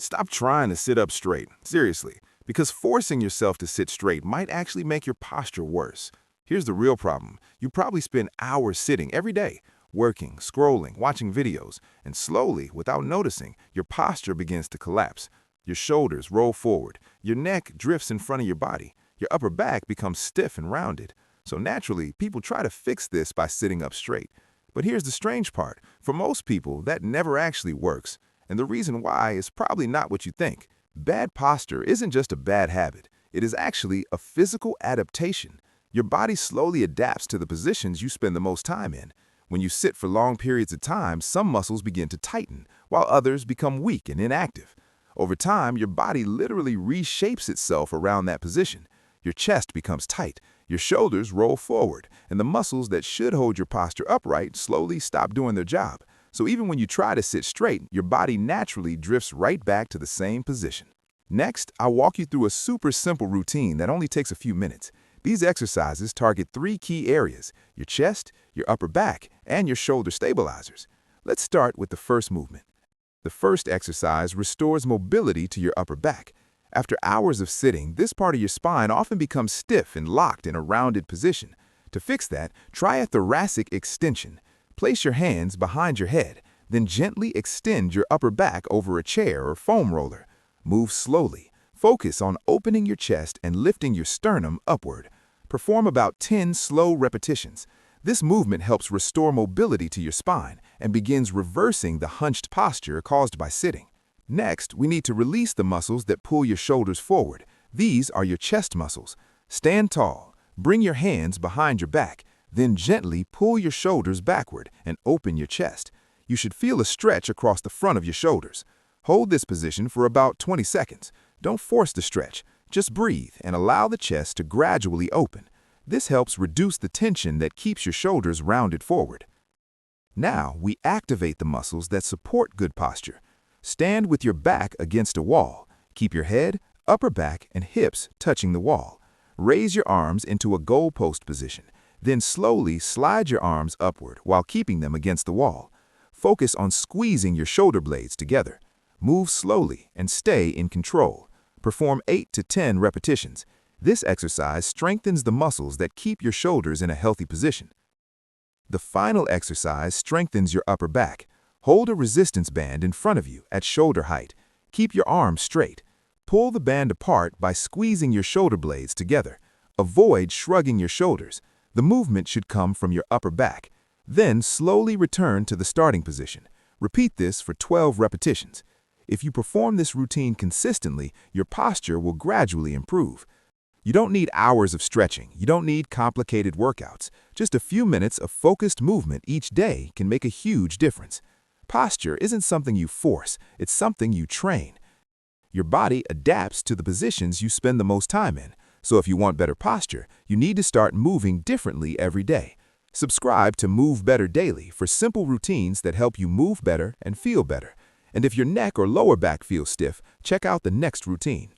Stop trying to sit up straight, seriously, because forcing yourself to sit straight might actually make your posture worse. Here's the real problem. You probably spend hours sitting every day, working, scrolling, watching videos, and slowly, without noticing, your posture begins to collapse. Your shoulders roll forward, your neck drifts in front of your body, your upper back becomes stiff and rounded. So naturally, people try to fix this by sitting up straight. But here's the strange part. For most people, that never actually works. And the reason why is probably not what you think. Bad posture isn't just a bad habit. It is actually a physical adaptation. Your body slowly adapts to the positions you spend the most time in. When you sit for long periods of time, some muscles begin to tighten, while others become weak and inactive. Over time, your body literally reshapes itself around that position. Your chest becomes tight, your shoulders roll forward, and the muscles that should hold your posture upright slowly stop doing their job. So even when you try to sit straight, your body naturally drifts right back to the same position. Next, I'll walk you through a super simple routine that only takes a few minutes. These exercises target 3 key areas: your chest, your upper back, and your shoulder stabilizers. Let's start with the first movement. The first exercise restores mobility to your upper back. After hours of sitting, this part of your spine often becomes stiff and locked in a rounded position. To fix that, try a thoracic extension. Place your hands behind your head, then gently extend your upper back over a chair or foam roller. Move slowly. Focus on opening your chest and lifting your sternum upward. Perform about 10 slow repetitions. This movement helps restore mobility to your spine and begins reversing the hunched posture caused by sitting. Next, we need to release the muscles that pull your shoulders forward. These are your chest muscles. Stand tall. Bring your hands behind your back. Then gently pull your shoulders backward and open your chest. You should feel a stretch across the front of your shoulders. Hold this position for about 20 seconds. Don't force the stretch. Just breathe and allow the chest to gradually open. This helps reduce the tension that keeps your shoulders rounded forward. Now, we activate the muscles that support good posture. Stand with your back against a wall. Keep your head, upper back, and hips touching the wall. Raise your arms into a goalpost position. Then slowly slide your arms upward while keeping them against the wall. Focus on squeezing your shoulder blades together. Move slowly and stay in control. Perform 8 to 10 repetitions. This exercise strengthens the muscles that keep your shoulders in a healthy position. The final exercise strengthens your upper back. Hold a resistance band in front of you at shoulder height. Keep your arms straight. Pull the band apart by squeezing your shoulder blades together. Avoid shrugging your shoulders. The movement should come from your upper back. Then slowly return to the starting position. Repeat this for 12 repetitions. If you perform this routine consistently, your posture will gradually improve. You don't need hours of stretching. You don't need complicated workouts. Just a few minutes of focused movement each day can make a huge difference. Posture isn't something you force, it's something you train. Your body adapts to the positions you spend the most time in. So if you want better posture, you need to start moving differently every day. Subscribe to Move Better Daily for simple routines that help you move better and feel better. And if your neck or lower back feels stiff, check out the next routine.